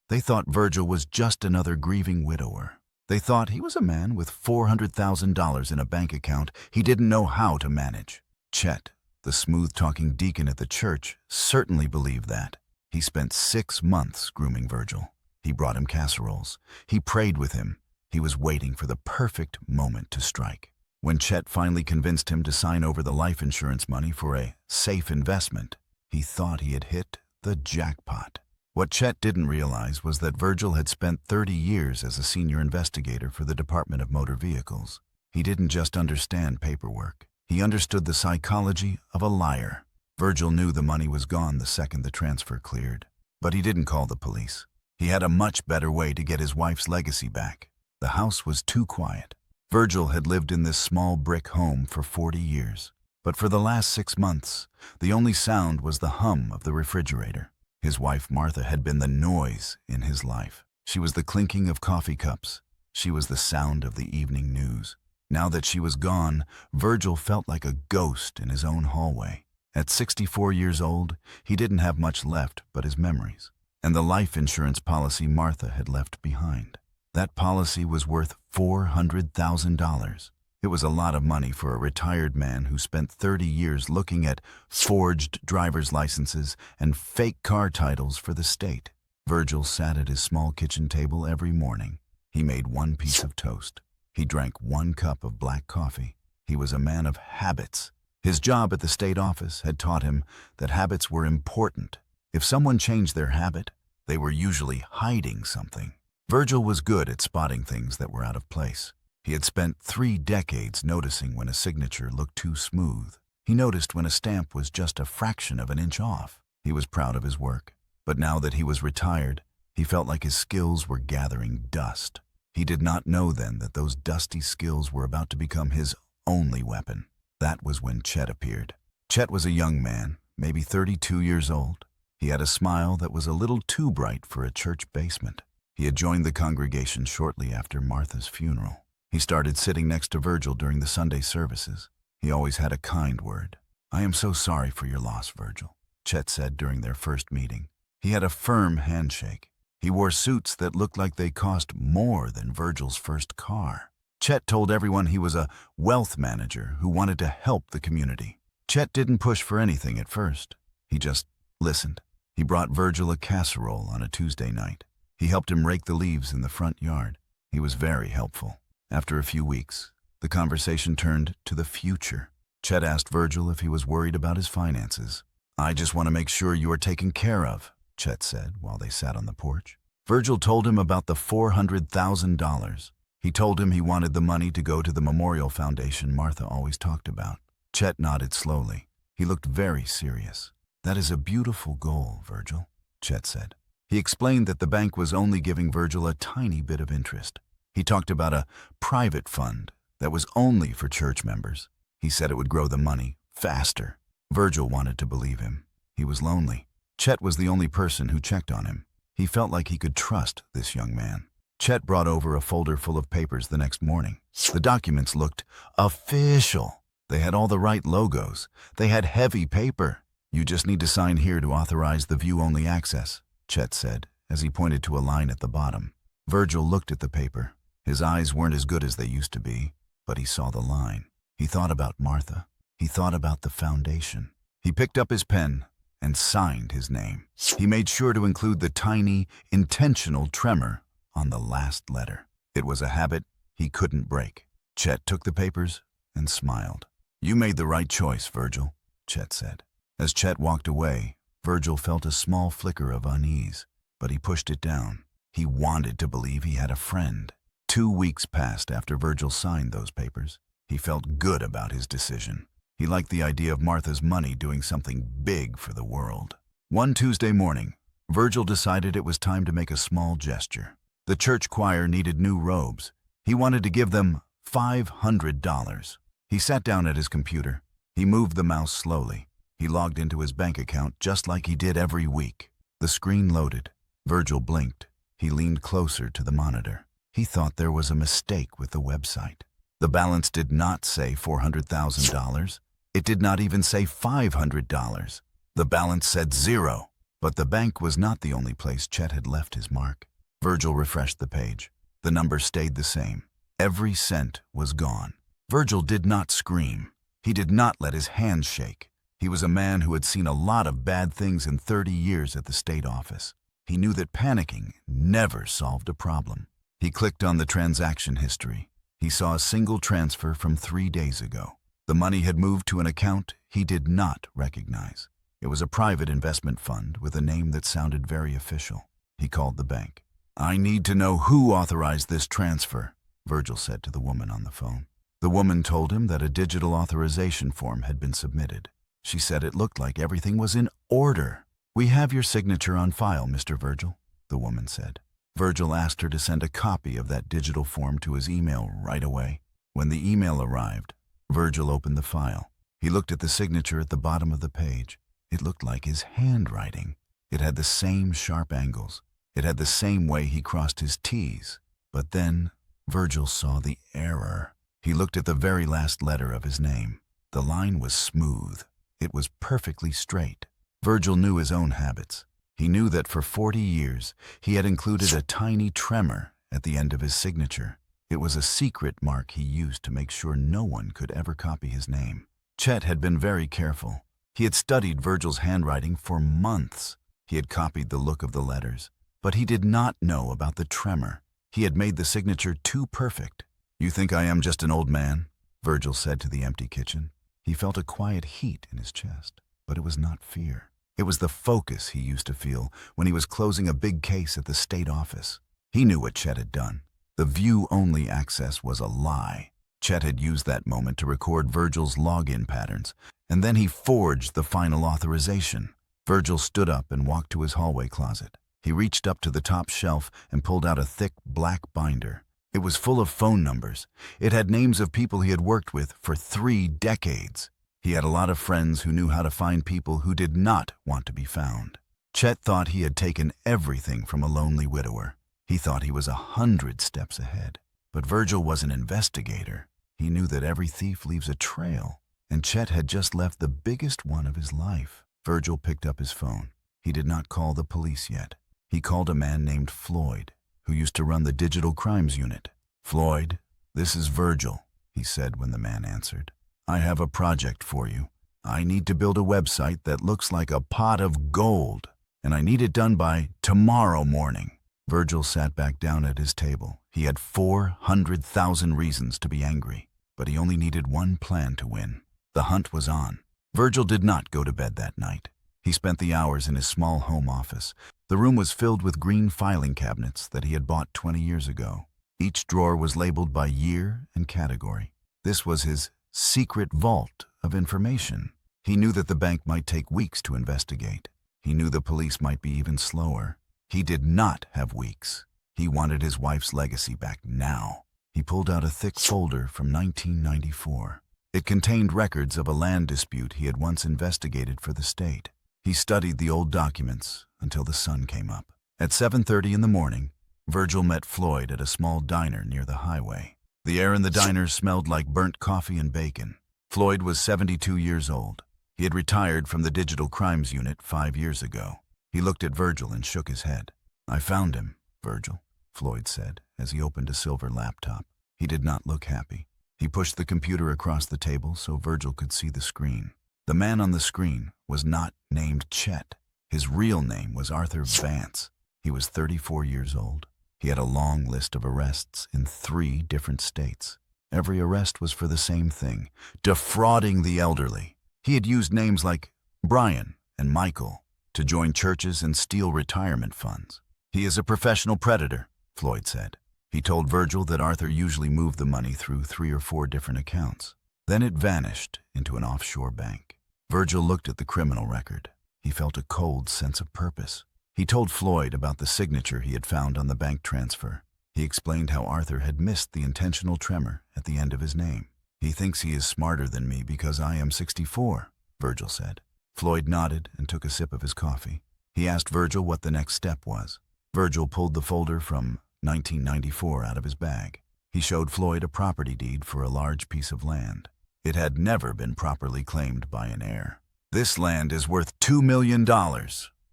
They thought Virgil was just another grieving widower. They thought he was a man with $400,000 in a bank account he didn't know how to manage. Chet, the smooth-talking deacon at the church, certainly believed that. He spent 6 months grooming Virgil. He brought him casseroles. He prayed with him. He was waiting for the perfect moment to strike. When Chet finally convinced him to sign over the life insurance money for a safe investment, he thought he had hit the jackpot. What Chet didn't realize was that Virgil had spent 30 years as a senior investigator for the Department of Motor Vehicles. He didn't just understand paperwork. He understood the psychology of a liar. Virgil knew the money was gone the second the transfer cleared. But he didn't call the police. He had a much better way to get his wife's legacy back. The house was too quiet. Virgil had lived in this small brick home for 40 years. But for the last 6 months, the only sound was the hum of the refrigerator. His wife Martha had been the noise in his life. She was the clinking of coffee cups. She was the sound of the evening news. Now that she was gone, Virgil felt like a ghost in his own hallway. At 64 years old, he didn't have much left but his memories, and the life insurance policy Martha had left behind. That policy was worth $400,000. It was a lot of money for a retired man who spent 30 years looking at forged driver's licenses and fake car titles for the state. Virgil sat at his small kitchen table every morning. He made 1 piece of toast. He drank 1 cup of black coffee. He was a man of habits. His job at the state office had taught him that habits were important. If someone changed their habit, they were usually hiding something. Virgil was good at spotting things that were out of place. He had spent 3 decades noticing when a signature looked too smooth. He noticed when a stamp was just a fraction of an inch off. He was proud of his work. But now that he was retired, he felt like his skills were gathering dust. He did not know then that those dusty skills were about to become his only weapon. That was when Chet appeared. Chet was a young man, maybe 32 years old. He had a smile that was a little too bright for a church basement. He had joined the congregation shortly after Martha's funeral. He started sitting next to Virgil during the Sunday services. He always had a kind word. "I am so sorry for your loss, Virgil," Chet said during their first meeting. He had a firm handshake. He wore suits that looked like they cost more than Virgil's first car. Chet told everyone he was a wealth manager who wanted to help the community. Chet didn't push for anything at first. He just listened. He brought Virgil a casserole on a Tuesday night. He helped him rake the leaves in the front yard. He was very helpful. After a few weeks, the conversation turned to the future. Chet asked Virgil if he was worried about his finances. "I just want to make sure you are taken care of," Chet said while they sat on the porch. Virgil told him about the $400,000. He told him he wanted the money to go to the memorial foundation Martha always talked about. Chet nodded slowly. He looked very serious. "That is a beautiful goal, Virgil," Chet said. He explained that the bank was only giving Virgil a tiny bit of interest. He talked about a private fund that was only for church members. He said it would grow the money faster. Virgil wanted to believe him. He was lonely. Chet was the only person who checked on him. He felt like he could trust this young man. Chet brought over a folder full of papers the next morning. The documents looked official. They had all the right logos. They had heavy paper. "You just need to sign here to authorize the view-only access," Chet said, as he pointed to a line at the bottom. Virgil looked at the paper. His eyes weren't as good as they used to be, but he saw the line. He thought about Martha. He thought about the foundation. He picked up his pen and signed his name. He made sure to include the tiny, intentional tremor on the last letter. It was a habit he couldn't break. Chet took the papers and smiled. "You made the right choice, Virgil," Chet said. As Chet walked away, Virgil felt a small flicker of unease, but he pushed it down. He wanted to believe he had a friend. 2 weeks passed after Virgil signed those papers. He felt good about his decision. He liked the idea of Martha's money doing something big for the world. One Tuesday morning, Virgil decided it was time to make a small gesture. The church choir needed new robes. He wanted to give them $500. He sat down at his computer. He moved the mouse slowly. He logged into his bank account just like he did every week. The screen loaded. Virgil blinked. He leaned closer to the monitor. He thought there was a mistake with the website. The balance did not say $400,000. It did not even say $500. The balance said 0. But the bank was not the only place Chet had left his mark. Virgil refreshed the page. The number stayed the same. Every cent was gone. Virgil did not scream. He did not let his hands shake. He was a man who had seen a lot of bad things in 30 years at the state office. He knew that panicking never solved a problem. He clicked on the transaction history. He saw a single transfer from 3 days ago. The money had moved to an account he did not recognize. It was a private investment fund with a name that sounded very official. He called the bank. "I need to know who authorized this transfer," Virgil said to the woman on the phone. The woman told him that a digital authorization form had been submitted. She said it looked like everything was in order. "We have your signature on file, Mr. Virgil," the woman said. Virgil asked her to send a copy of that digital form to his email right away. When the email arrived, Virgil opened the file. He looked at the signature at the bottom of the page. It looked like his handwriting. It had the same sharp angles. It had the same way he crossed his T's. But then Virgil saw the error. He looked at the very last letter of his name. The line was smooth. It was perfectly straight. Virgil knew his own habits. He knew that for 40 years he had included a tiny tremor at the end of his signature. It was a secret mark he used to make sure no one could ever copy his name. Chet had been very careful. He had studied Virgil's handwriting for months. He had copied the look of the letters, but he did not know about the tremor. He had made the signature too perfect. "You think I am just an old man?" Virgil said to the empty kitchen. He felt a quiet heat in his chest, but it was not fear. It was the focus he used to feel when he was closing a big case at the state office. He knew what Chet had done. The view-only access was a lie. Chet had used that moment to record Virgil's login patterns, and then he forged the final authorization. Virgil stood up and walked to his hallway closet. He reached up to the top shelf and pulled out a thick black binder. It was full of phone numbers. It had names of people he had worked with for 3 decades. He had a lot of friends who knew how to find people who did not want to be found. Chet thought he had taken everything from a lonely widower. He thought he was 100 steps ahead. But Virgil was an investigator. He knew that every thief leaves a trail, and Chet had just left the biggest one of his life. Virgil picked up his phone. He did not call the police yet. He called a man named Floyd, who used to run the digital crimes unit. "Floyd, this is Virgil," he said when the man answered. "I have a project for you. I need to build a website that looks like a pot of gold, and I need it done by tomorrow morning." Virgil sat back down at his table. He had 400,000 reasons to be angry, but he only needed one plan to win. The hunt was on. Virgil did not go to bed that night. He spent the hours in his small home office. The room was filled with green filing cabinets that he had bought 20 years ago. Each drawer was labeled by year and category. This was his secret vault of information. He knew that the bank might take weeks to investigate. He knew the police might be even slower. He did not have weeks. He wanted his wife's legacy back now. He pulled out a thick folder from 1994. It contained records of a land dispute he had once investigated for the state. He studied the old documents until the sun came up. At 7:30 in the morning, Virgil met Floyd at a small diner near the highway. The air in the diner smelled like burnt coffee and bacon. Floyd was 72 years old. He had retired from the digital crimes unit 5 years ago. He looked at Virgil and shook his head. "I found him, Virgil," Floyd said as he opened a silver laptop. He did not look happy. He pushed the computer across the table so Virgil could see the screen. The man on the screen was not named Chet. His real name was Arthur Vance. He was 34 years old. He had a long list of arrests in 3 different states. Every arrest was for the same thing, defrauding the elderly. He had used names like Brian and Michael to join churches and steal retirement funds. "He is a professional predator," Floyd said. He told Virgil that Arthur usually moved the money through 3 or 4 different accounts. Then it vanished into an offshore bank. Virgil looked at the criminal record. He felt a cold sense of purpose. He told Floyd about the signature he had found on the bank transfer. He explained how Arthur had missed the intentional tremor at the end of his name. "He thinks he is smarter than me because I am 64, Virgil said. Floyd nodded and took a sip of his coffee. He asked Virgil what the next step was. Virgil pulled the folder from 1994 out of his bag. He showed Floyd a property deed for a large piece of land. It had never been properly claimed by an heir. "This land is worth $2 million,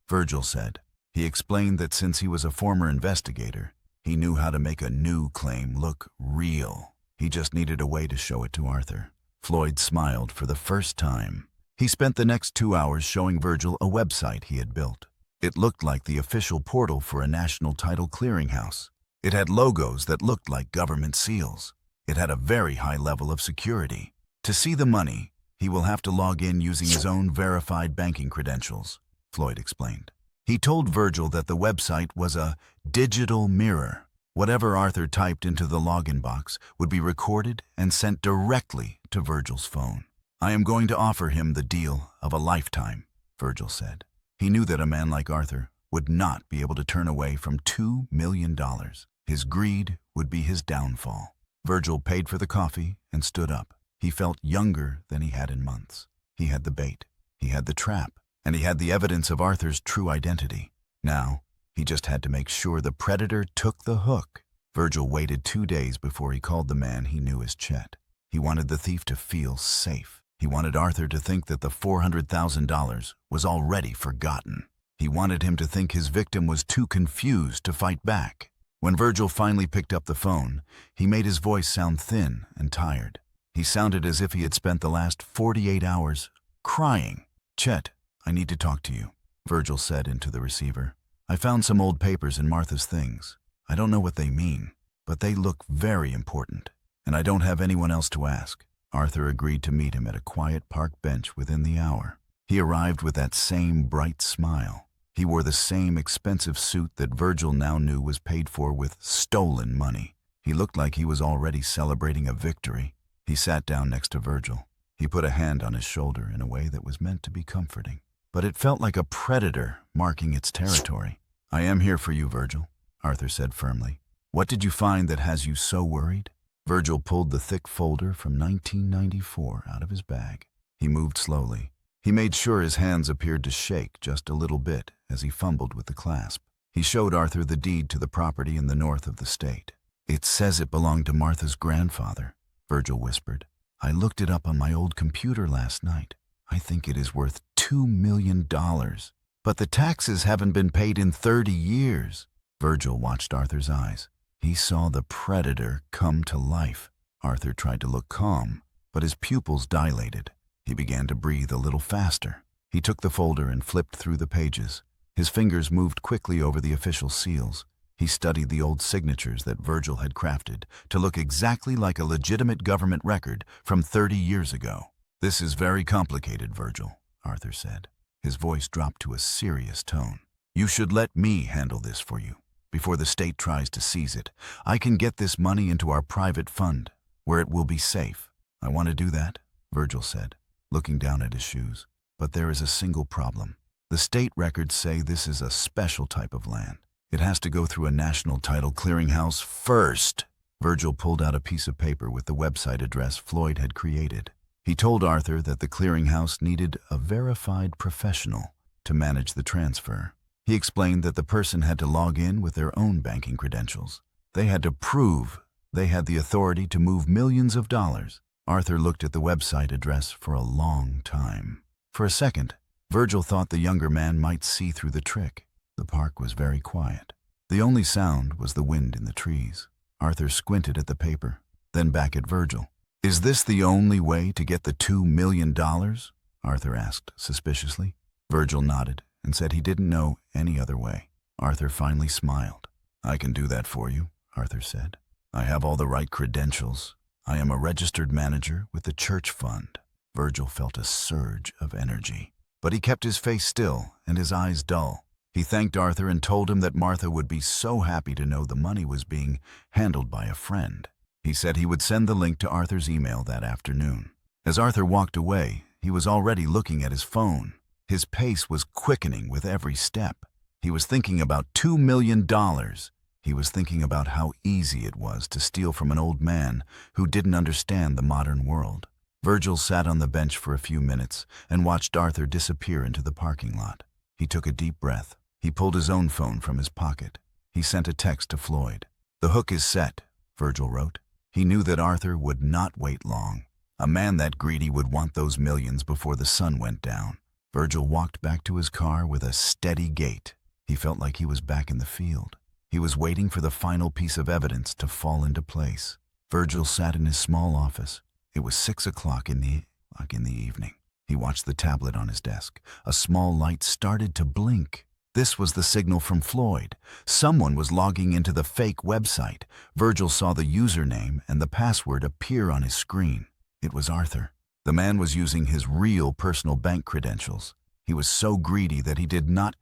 Virgil said. He explained that since he was a former investigator, he knew how to make a new claim look real. He just needed a way to show it to Arthur. Floyd smiled for the first time. He spent the next 2 hours showing Virgil a website he had built. It looked like the official portal for a national title clearinghouse. It had logos that looked like government seals. It had a very high level of security. To see the money, he will have to log in using his own verified banking credentials, Floyd explained. He told Virgil that the website was a digital mirror. Whatever Arthur typed into the login box would be recorded and sent directly to Virgil's phone. I am going to offer him the deal of a lifetime, Virgil said. He knew that a man like Arthur would not be able to turn away from $2 million. His greed would be his downfall. Virgil paid for the coffee and stood up. He felt younger than he had in months. He had the bait, he had the trap, and he had the evidence of Arthur's true identity. Now, he just had to make sure the predator took the hook. Virgil waited 2 days before he called the man he knew as Chet. He wanted the thief to feel safe. He wanted Arthur to think that the $400,000 was already forgotten. He wanted him to think his victim was too confused to fight back. When Virgil finally picked up the phone, he made his voice sound thin and tired. He sounded as if he had spent the last 48 hours crying. Chet, I need to talk to you, Virgil said into the receiver. I found some old papers in Martha's things. I don't know what they mean, but they look very important, and I don't have anyone else to ask. Arthur agreed to meet him at a quiet park bench within the hour. He arrived with that same bright smile. He wore the same expensive suit that Virgil now knew was paid for with stolen money. He looked like he was already celebrating a victory. He sat down next to Virgil. He put a hand on his shoulder in a way that was meant to be comforting. But it felt like a predator marking its territory. I am here for you, Virgil, Arthur said firmly. What did you find that has you so worried? Virgil pulled the thick folder from 1994 out of his bag. He moved slowly. He made sure his hands appeared to shake just a little bit as he fumbled with the clasp. He showed Arthur the deed to the property in the north of the state. It says it belonged to Martha's grandfather, Virgil whispered. I looked it up on my old computer last night. I think it is worth $2 million. But the taxes haven't been paid in 30 years. Virgil watched Arthur's eyes. He saw the predator come to life. Arthur tried to look calm, but his pupils dilated. He began to breathe a little faster. He took the folder and flipped through the pages. His fingers moved quickly over the official seals. He studied the old signatures that Virgil had crafted to look exactly like a legitimate government record from 30 years ago. This is very complicated, Virgil, Arthur said. His voice dropped to a serious tone. You should let me handle this for you. Before the state tries to seize it, I can get this money into our private fund, where it will be safe. I want to do that, Virgil said, looking down at his shoes. But there is a single problem. The state records say this is a special type of land. It has to go through a national title clearinghouse first. Virgil pulled out a piece of paper with the website address Floyd had created. He told Arthur that the clearinghouse needed a verified professional to manage the transfer. He explained that the person had to log in with their own banking credentials. They had to prove they had the authority to move millions of dollars. Arthur looked at the website address for a long time. For a second, Virgil thought the younger man might see through the trick. The park was very quiet. The only sound was the wind in the trees. Arthur squinted at the paper, then back at Virgil. Is this the only way to get the $2 million? Arthur asked suspiciously. Virgil nodded and said he didn't know any other way. Arthur finally smiled. I can do that for you, Arthur said. I have all the right credentials. I am a registered manager with the church fund. Virgil felt a surge of energy, but he kept his face still and his eyes dull. He thanked Arthur and told him that Martha would be so happy to know the money was being handled by a friend. He said he would send the link to Arthur's email that afternoon. As Arthur walked away, he was already looking at his phone. His pace was quickening with every step. He was thinking about $2 million. He was thinking about how easy it was to steal from an old man who didn't understand the modern world. Virgil sat on the bench for a few minutes and watched Arthur disappear into the parking lot. He took a deep breath. He pulled his own phone from his pocket. He sent a text to Floyd. The hook is set, Virgil wrote. He knew that Arthur would not wait long. A man that greedy would want those millions before the sun went down. Virgil walked back to his car with a steady gait. He felt like he was back in the field. He was waiting for the final piece of evidence to fall into place. Virgil sat in his small office. It was 6 o'clock in the evening. He watched the tablet on his desk. A small light started to blink. This was the signal from Floyd. Someone was logging into the fake website. Virgil saw the username and the password appear on his screen. It was Arthur. The man was using his real personal bank credentials. He was so greedy that he did not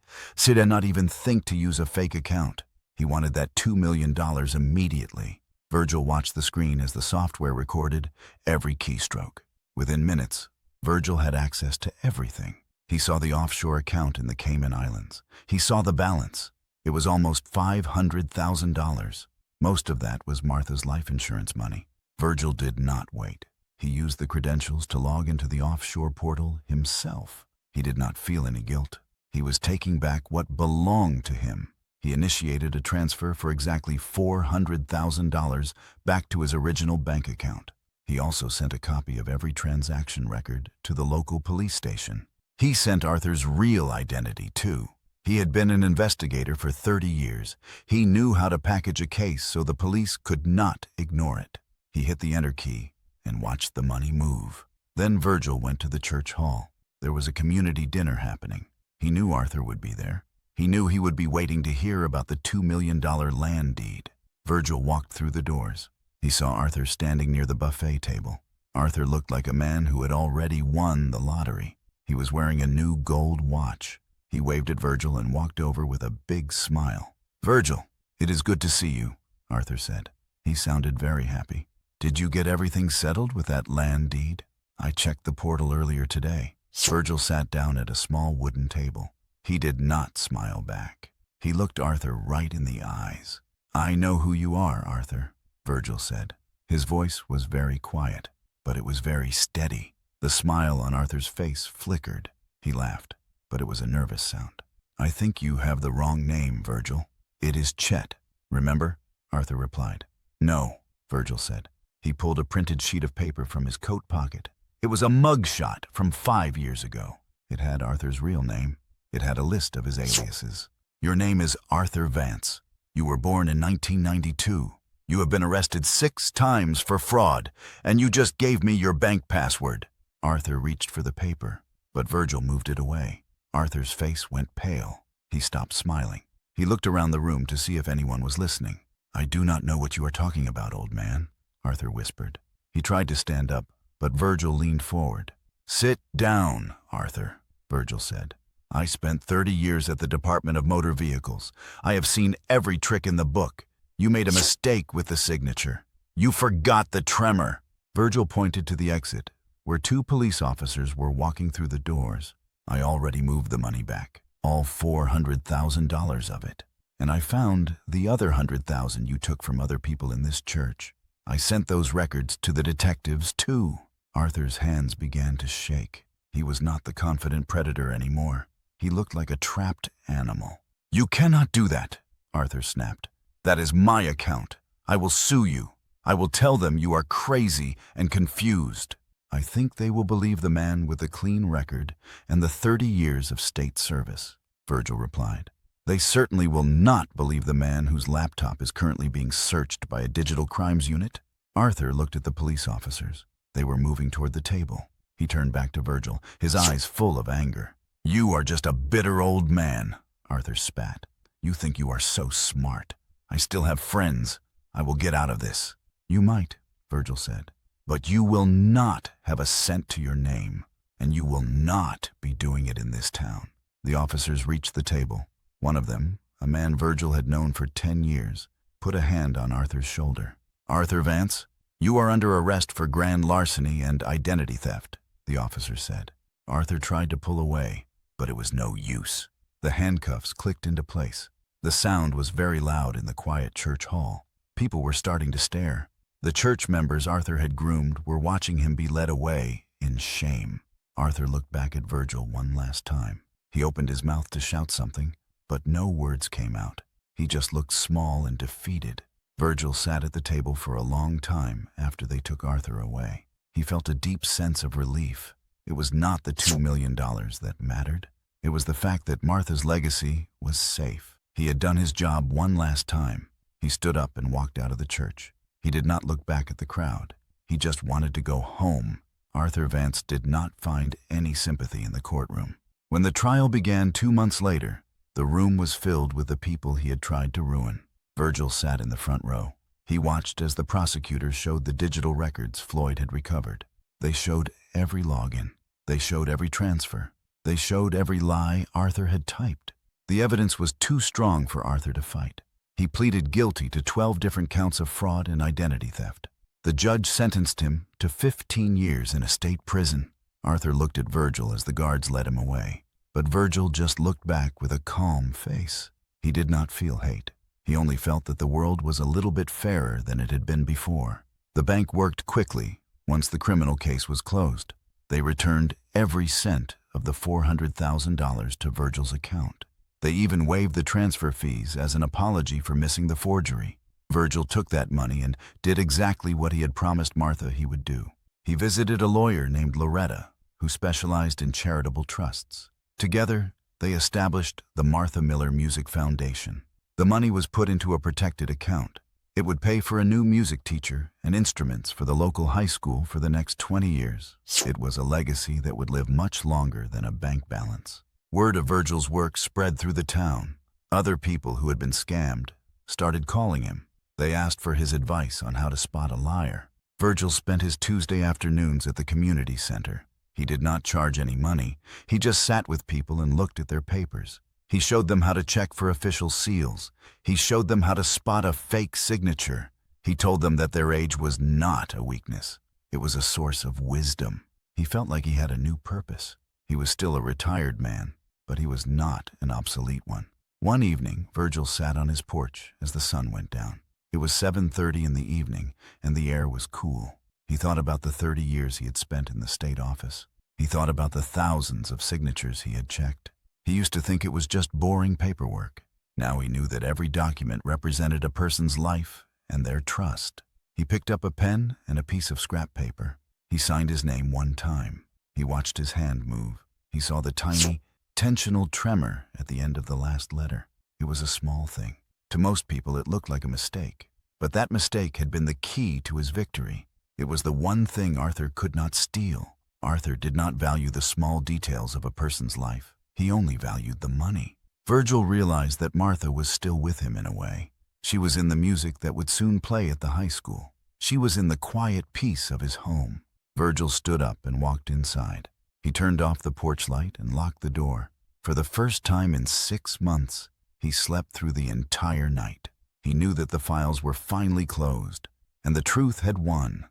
even think to use a fake account. He wanted that $2 million immediately. Virgil watched the screen as the software recorded every keystroke. Within minutes, Virgil had access to everything. He saw the offshore account in the Cayman Islands. He saw the balance. It was almost $500,000. Most of that was Martha's life insurance money. Virgil did not wait. He used the credentials to log into the offshore portal himself. He did not feel any guilt. He was taking back what belonged to him. He initiated a transfer for exactly $400,000 back to his original bank account. He also sent a copy of every transaction record to the local police station. He sent Arthur's real identity, too. He had been an investigator for 30 years. He knew how to package a case so the police could not ignore it. He hit the enter key and watched the money move. Then Virgil went to the church hall. There was a community dinner happening. He knew Arthur would be there. He knew he would be waiting to hear about the $2 million land deed. Virgil walked through the doors. He saw Arthur standing near the buffet table. Arthur looked like a man who had already won the lottery. He was wearing a new gold watch. He waved at Virgil and walked over with a big smile. "Virgil, it is good to see you," Arthur said. He sounded very happy. "Did you get everything settled with that land deed?" "I checked the portal earlier today." Virgil sat down at a small wooden table. He did not smile back. He looked Arthur right in the eyes. "I know who you are, Arthur," Virgil said. His voice was very quiet, but it was very steady. The smile on Arthur's face flickered. He laughed, but it was a nervous sound. "I think you have the wrong name, Virgil. It is Chet, remember?" Arthur replied. "No," Virgil said. He pulled a printed sheet of paper from his coat pocket. It was a mugshot from 5 years ago. It had Arthur's real name. It had a list of his aliases. "Your name is Arthur Vance. You were born in 1992. You have been arrested 6 times for fraud, and you just gave me your bank password." Arthur reached for the paper, but Virgil moved it away. Arthur's face went pale. He stopped smiling. He looked around the room to see if anyone was listening. "I do not know what you are talking about, old man," Arthur whispered. He tried to stand up, but Virgil leaned forward. "Sit down, Arthur," Virgil said. "I spent 30 years at the Department of Motor Vehicles. I have seen every trick in the book. You made a mistake with the signature. You forgot the tremor." Virgil pointed to the exit, where 2 police officers were walking through the doors. "I already moved the money back, all $400,000 of it. And I found the other $100,000 you took from other people in this church. I sent those records to the detectives, too." Arthur's hands began to shake. He was not the confident predator anymore. He looked like a trapped animal. "You cannot do that," Arthur snapped. "That is my account. I will sue you. I will tell them you are crazy and confused." "I think they will believe the man with the clean record and the 30 years of state service," Virgil replied. "They certainly will not believe the man whose laptop is currently being searched by a digital crimes unit." Arthur looked at the police officers. They were moving toward the table. He turned back to Virgil, his eyes full of anger. "You are just a bitter old man," Arthur spat. "You think you are so smart. I still have friends. I will get out of this." "You might," Virgil said. "But you will not have a cent to your name, and you will not be doing it in this town." The officers reached the table. One of them, a man Virgil had known for 10 years, put a hand on Arthur's shoulder. "Arthur Vance, you are under arrest for grand larceny and identity theft," the officer said. Arthur tried to pull away, but it was no use. The handcuffs clicked into place. The sound was very loud in the quiet church hall. People were starting to stare. The church members Arthur had groomed were watching him be led away in shame. Arthur looked back at Virgil one last time. He opened his mouth to shout something, but no words came out. He just looked small and defeated. Virgil sat at the table for a long time after they took Arthur away. He felt a deep sense of relief. It was not the $2 million that mattered. It was the fact that Martha's legacy was safe. He had done his job one last time. He stood up and walked out of the church. He did not look back at the crowd. He just wanted to go home. Arthur Vance did not find any sympathy in the courtroom. When the trial began 2 months later, the room was filled with the people he had tried to ruin. Virgil sat in the front row. He watched as the prosecutors showed the digital records Floyd had recovered. They showed every login. They showed every transfer. They showed every lie Arthur had typed. The evidence was too strong for Arthur to fight. He pleaded guilty to 12 different counts of fraud and identity theft. The judge sentenced him to 15 years in a state prison. Arthur looked at Virgil as the guards led him away. But Virgil just looked back with a calm face. He did not feel hate. He only felt that the world was a little bit fairer than it had been before. The bank worked quickly once the criminal case was closed. They returned every cent of the $400,000 to Virgil's account. They even waived the transfer fees as an apology for missing the forgery. Virgil took that money and did exactly what he had promised Martha he would do. He visited a lawyer named Loretta, who specialized in charitable trusts. Together, they established the Martha Miller Music Foundation. The money was put into a protected account. It would pay for a new music teacher and instruments for the local high school for the next 20 years. It was a legacy that would live much longer than a bank balance. Word of Virgil's work spread through the town. Other people who had been scammed started calling him. They asked for his advice on how to spot a liar. Virgil spent his Tuesday afternoons at the community center. He did not charge any money. He just sat with people and looked at their papers. He showed them how to check for official seals. He showed them how to spot a fake signature. He told them that their age was not a weakness. It was a source of wisdom. He felt like he had a new purpose. He was still a retired man, but he was not an obsolete one. One evening, Virgil sat on his porch as the sun went down. It was 7:30 in the evening, and the air was cool. He thought about the 30 years he had spent in the state office. He thought about the thousands of signatures he had checked. He used to think it was just boring paperwork. Now he knew that every document represented a person's life and their trust. He picked up a pen and a piece of scrap paper. He signed his name one time. He watched his hand move. He saw the tiny, tensional tremor at the end of the last letter. It was a small thing. To most people, it looked like a mistake. But that mistake had been the key to his victory. It was the one thing Arthur could not steal. Arthur did not value the small details of a person's life. He only valued the money. Virgil realized that Martha was still with him in a way. She was in the music that would soon play at the high school. She was in the quiet peace of his home. Virgil stood up and walked inside. He turned off the porch light and locked the door. For the first time in 6 months, he slept through the entire night. He knew that the files were finally closed, and the truth had won.